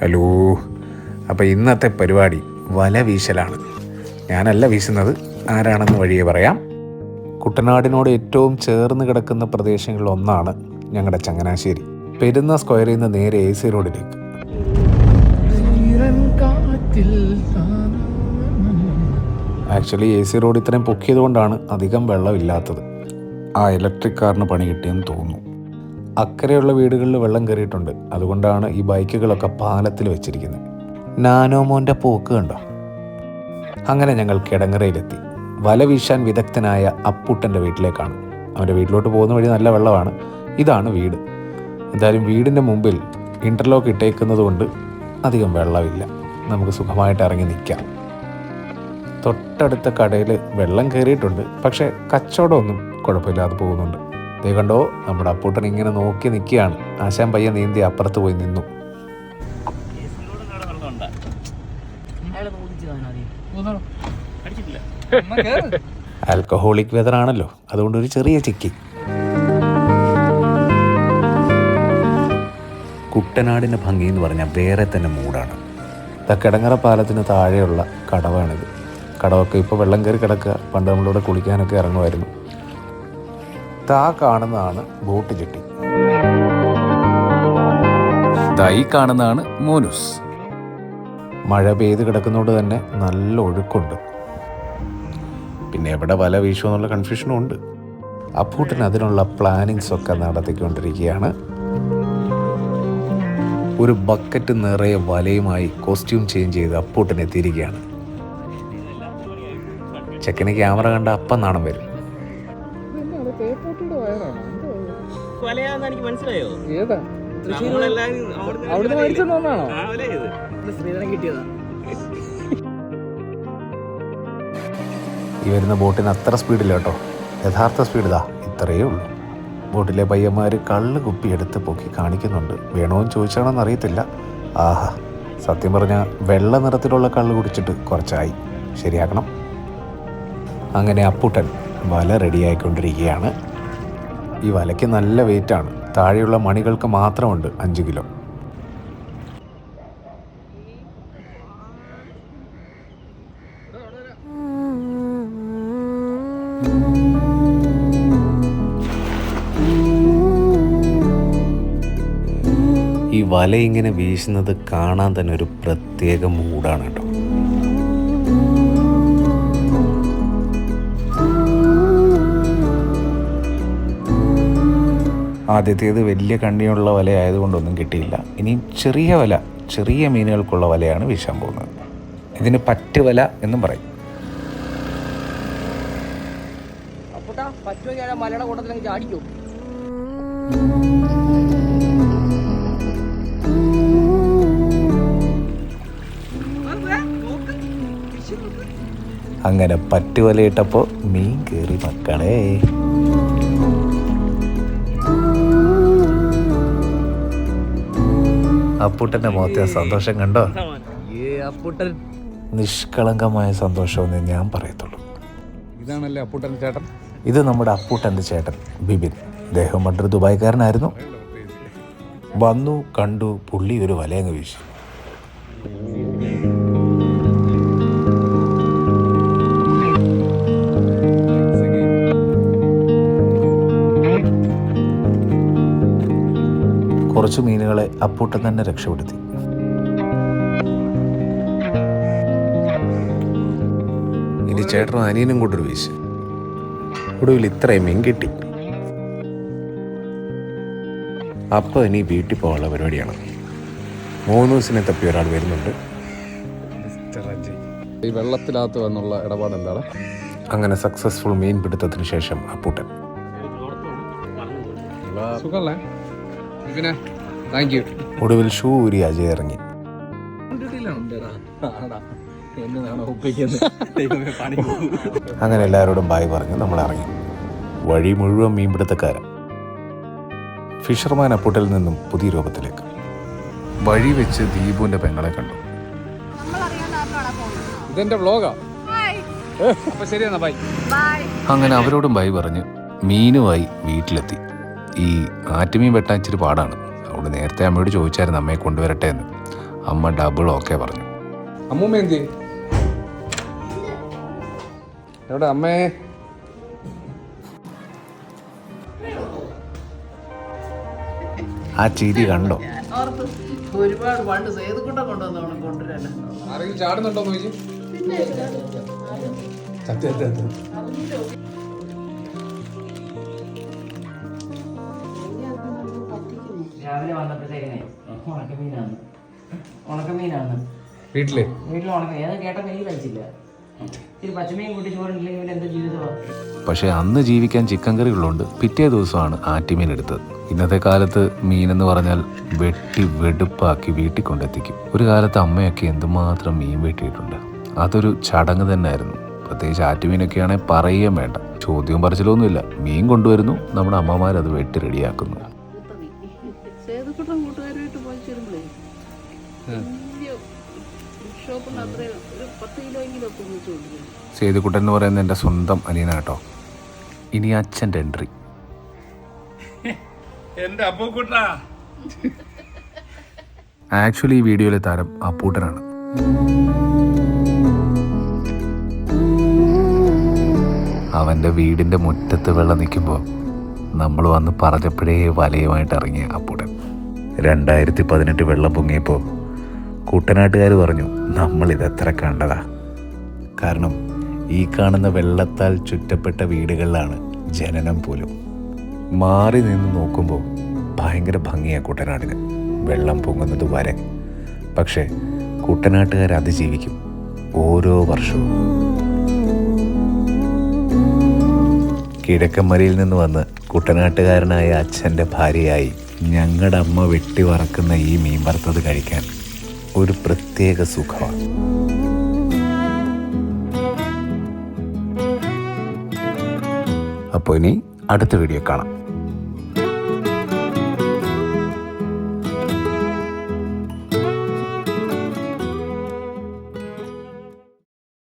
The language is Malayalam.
ഹലോ. അപ്പോൾ ഇന്നത്തെ പരിപാടി വല വീശലാണ്. ഞാനല്ല വീശുന്നത്, ആരാണെന്ന് വഴിയെ പറയാം. കുട്ടനാടിനോട് ഏറ്റവും ചേർന്ന് കിടക്കുന്ന പ്രദേശങ്ങളിലൊന്നാണ് ഞങ്ങളുടെ ചങ്ങനാശ്ശേരി. പെരുന്ന സ്ക്വയറിൽ നിന്ന് നേരെ AC റോഡിലേക്ക്. ആക്ച്വലി AC റോഡ് ഇത്രയും പൊക്കിയത് കൊണ്ടാണ് അധികം വെള്ളമില്ലാത്തത്. ആ ഇലക്ട്രിക് കാറിന് പണി കിട്ടിയെന്ന് തോന്നുന്നു. അക്കരെയുള്ള വീടുകളിൽ വെള്ളം കയറിയിട്ടുണ്ട്. അതുകൊണ്ടാണ് ഈ ബൈക്കുകളൊക്കെ പാലത്തിൽ വെച്ചിരിക്കുന്നത്. നാനോമോൻ്റെ പോക്ക് കണ്ടോ. അങ്ങനെ ഞങ്ങൾ കിടങ്ങറയിലെത്തി. വല വീശാൻ വിദഗ്ധനായ അപ്പൂട്ടൻ്റെ വീട്ടിലേക്കാണ്. അവൻ്റെ വീട്ടിലോട്ട് പോകുന്ന വഴി നല്ല വെള്ളമാണ്. ഇതാണ് വീട്. എന്തായാലും വീടിൻ്റെ മുമ്പിൽ ഇൻ്റർലോക്ക് ഇട്ടേക്കുന്നത് കൊണ്ട് അധികം വെള്ളമില്ല. നമുക്ക് സുഖമായിട്ട് ഇറങ്ങി നിൽക്കാം. തൊട്ടടുത്ത കടയിൽ വെള്ളം കയറിയിട്ടുണ്ട്, പക്ഷേ കച്ചവടമൊന്നും കുഴപ്പമില്ലാതെ പോകുന്നുണ്ട്. ദേ കണ്ടോ, നമ്മുടെ അപ്പൂട്ടൻ ഇങ്ങനെ നോക്കി നിൽക്കുകയാണ്. ആശാൻ പയ്യ നീന്തി അപ്പുറത്ത് പോയി നിന്നു. ആൽക്കഹോളിക് വെതർ ആണല്ലോ, അതുകൊണ്ട് ഒരു ചെറിയ ചിക്കി. കുട്ടനാടിൻ്റെ ഭംഗി എന്ന് പറഞ്ഞാൽ വേറെ തന്നെ മൂടാണ്. കിടങ്ങറ പാലത്തിന് താഴെയുള്ള കടവാണിത്. കടവൊക്കെ ഇപ്പോൾ വെള്ളം കയറി കിടക്കുക. പണ്ട് നമ്മളിവിടെ കുളിക്കാനൊക്കെ ഇറങ്ങുമായിരുന്നു. താ കാണുന്നതാണ് ബോട്ട് ജെട്ടി. ഈ കാണുന്നതാണ് മോനൂസ്. മഴ പെയ്ത് കിടക്കുന്നതുകൊണ്ട് തന്നെ നല്ല ഒഴുക്കുണ്ട്. പിന്നെ എവിടെ വല വീശുമോ എന്നുള്ള കൺഫ്യൂഷനും ഉണ്ട്. അപ്പൂട്ടൻ അതിനുള്ള പ്ലാനിങ്സ് ഒക്കെ നടത്തിക്കൊണ്ടിരിക്കുകയാണ്. ഒരു ബക്കറ്റ് നിറയെ വലയുമായി കോസ്റ്റ്യൂം ചേഞ്ച് ചെയ്ത് അപ്പൂട്ടൻ എത്തിയിരിക്കുകയാണ്. ചെക്കന് ക്യാമറ കണ്ട അപ്പം നാണം വരും. ഈ വരുന്ന ബോട്ടിന് അത്ര സ്പീഡില്ല കേട്ടോ. യഥാർത്ഥ സ്പീഡ് ഇത്രയേ ഉള്ളൂ. ബോട്ടിലെ പയ്യന്മാർ കള്ള് കുപ്പി എടുത്ത് പൊക്കി കാണിക്കുന്നുണ്ട്. വേണോന്ന് ചോദിച്ചാണോന്ന് അറിയത്തില്ല. ആഹാ, സത്യം പറഞ്ഞാൽ വെള്ള നിറത്തിലുള്ള കള്ള് കുടിച്ചിട്ട് കുറച്ചായി. ശരിയാക്കണം. അങ്ങനെ അപ്പൂട്ടൻ വല റെഡിയായിക്കൊണ്ടിരിക്കുകയാണ്. ഈ വലയ്ക്ക് നല്ല വെയിറ്റാണ്. താഴെയുള്ള മണികൾക്ക് മാത്രമുണ്ട് 5 കിലോ. ഈ വല ഇങ്ങനെ വീശുന്നത് കാണാൻ തന്നെ ഒരു പ്രത്യേക മൂഡാണ് കേട്ടോ. ആദ്യത്തേത് വലിയ കണ്ണിയുള്ള വല ആയതുകൊണ്ടൊന്നും കിട്ടിയില്ല. ഇനി ചെറിയ വല, ചെറിയ മീനുകൾക്കുള്ള വലയാണ് വീശാൻ പോകുന്നത്. ഇതിന് പറ്റുവല എന്നും പറയും. അങ്ങനെ പറ്റുവലയിട്ടപ്പോൾ മീൻ കയറി മക്കളെ. അപ്പൂട്ടൻ്റെ മുഖത്തെ സന്തോഷം കണ്ടോ. നിഷ്കളങ്കമായ സന്തോഷമെന്ന് ഞാൻ പറയത്തുള്ളൂ. ഇതാണല്ലേ അപ്പൂട്ടൻ്റെ ചേട്ടൻ. ഇത് നമ്മുടെ അപ്പൂട്ടൻ്റെ ചേട്ടൻ ബിബിൻ. അദ്ദേഹം പണ്ടൊരു ദുബായ്ക്കാരനായിരുന്നു. വന്നു കണ്ടു, പുള്ളി ഒരു വലയങ്ങ് വീശി. കുറച്ച് മീനുകളെ അപ്പൂട്ടൻ തന്നെ രക്ഷപ്പെടുത്തി. ഇനി ചേട്ടനും അനിയനും കൊണ്ടൊരു വീശ്. ഒടുവിൽ ഇത്രയും മീൻ കിട്ടി. അപ്പോൾ ഇനി വീട്ടിൽ പോകാനുള്ള പരിപാടിയാണ്. മോനൂസിനെ തപ്പി ഒരാൾ വരുന്നുണ്ട്. ഈ വെള്ളത്തിനകത്ത് വന്നുള്ള ഇടപാട് എന്താണ്? അങ്ങനെ സക്സസ്ഫുൾ മീൻ പിടുത്തത്തിന് ശേഷം അപ്പൂട്ടൻ ഒടുവിൽ ഷൂ ഊരി അജയ് ഇറങ്ങി. അങ്ങനെ എല്ലാവരോടും ബായ് പറഞ്ഞ് നമ്മൾ ഇറങ്ങി. വഴി മുഴുവൻ മീൻപിടുത്തക്കാരൻ. ഫിഷർമാൻ അപ്പൂട്ടൽ നിന്നും പുതിയ രൂപത്തിലേക്ക്. വഴി വെച്ച് ദീപുവിന്റെ പെങ്ങളെ കണ്ടു. ഇതെന്റെ വ്ലോഗാ. അങ്ങനെ അവരോടും ബൈ പറഞ്ഞ് മീനുമായി വീട്ടിലെത്തി. ഈ ആറ്റുമീൻ വെട്ടാൻ ഇച്ചിരി പാടാണ്. അതുകൊണ്ട് നേരത്തെ അമ്മയോട് ചോദിച്ചായിരുന്നു അമ്മയെ കൊണ്ടുവരട്ടെ എന്ന്. അമ്മ ഡബിൾ ഓക്കെ പറഞ്ഞു. അമ്മൂമ്മ എന്തി എവിടെ അമ്മേ? ആ ചിരി കണ്ടോ? ഒരുപാട് പണ്ട് സേതുക്കൂട്ടം കൊണ്ടുവന്നോണം കൊണ്ടുവരാൻ. ആരെങ്കിലും ചാടുന്നുണ്ടോന്ന് ചോദിച്ചു. രാവിലെ വന്നപ്പോഴത്തേക്കിനെ ഉണക്കമീനാണ് വീട്ടില് വീട്ടിൽ ഉണക്കം ഏതാ കേട്ട മീൻ കഴിച്ചില്ല. ഇത്തിരി പച്ചമീൻ കൂട്ടി ചോറില്ലെങ്കിൽ എന്താ ജീവിതമാണ്. പക്ഷേ അന്ന് ജീവിക്കാൻ ചിക്കൻ കറി ഉള്ളതുകൊണ്ട് പിറ്റേ ദിവസമാണ് ആറ്റിമീൻ എടുത്തത്. ഇന്നത്തെ കാലത്ത് മീനെന്ന് പറഞ്ഞാൽ വെട്ടി വെടുപ്പാക്കി വീട്ടിൽ കൊണ്ടെത്തിക്കും. ഒരു കാലത്ത് അമ്മയൊക്കെ എന്തുമാത്രം മീൻ വെട്ടിയിട്ടുണ്ട്. അതൊരു ചടങ്ങ് തന്നെയായിരുന്നു. പ്രത്യേകിച്ച് ആറ്റുമീനൊക്കെയാണെങ്കിൽ പറയുകയും വേണ്ട. ചോദ്യവും പറച്ചിലൊന്നുമില്ല. മീൻ കൊണ്ടുവരുന്നു, നമ്മുടെ അമ്മമാരത് വെട്ടി റെഡിയാക്കുന്നു. സേതുക്കൂട്ടം കൂട്ടുകാരുമായിട്ട് പോയി ചേരുമ്പോഴേ ഷോപ്പിന് അത്രയും ഒരു 10 കിലോയെങ്കിലും ഒക്കെ ഒന്നിച്ച് കൊണ്ടുവരും. സേതുക്കുട്ടൻ എന്ന് പറയുന്നത് എൻ്റെ സ്വന്തം അനിയനാട്ടോ. ഇനി അച്ഛൻ്റെ എൻട്രി. ആക്ച്വലി ഈ വീഡിയോയിലെ താരം അപ്പൂട്ടനാണ്. അവൻ്റെ വീടിൻ്റെ മുറ്റത്ത് വെള്ളം നിൽക്കുമ്പോൾ നമ്മൾ വന്ന് പറഞ്ഞപ്പോഴേ വലയുമായിട്ട് ഇറങ്ങിയ അപ്പൂട്ടൻ. 2018 വെള്ളം പൊങ്ങിയപ്പോൾ കുട്ടനാട്ടുകാർ പറഞ്ഞു നമ്മളിതെത്ര കണ്ടതാ. കാരണം ഈ കാണുന്ന വെള്ളത്താൽ ചുറ്റപ്പെട്ട വീടുകളിലാണ് ജനനം പോലും. മാറി നിന്ന് നോക്കുമ്പോൾ ഭയങ്കര ഭംഗിയാണ് കുട്ടനാടിന്, വെള്ളം പൊങ്ങുന്നത് വരെ. പക്ഷേ കുട്ടനാട്ടുകാർ അതിജീവിക്കും ഓരോ വർഷവും. കിഴക്കമ്മരിയിൽ നിന്ന് വന്ന് കുട്ടനാട്ടുകാരനായ അച്ഛൻ്റെ ഭാര്യയായി ഞങ്ങളുടെ അമ്മ വെട്ടി വറക്കുന്ന ഈ മീൻ വറുത്തത് കഴിക്കാൻ ഒരു പ്രത്യേക സുഖമാണ്. അപ്പോൾ ഇനി അടുത്ത വീഡിയോ കാണാം.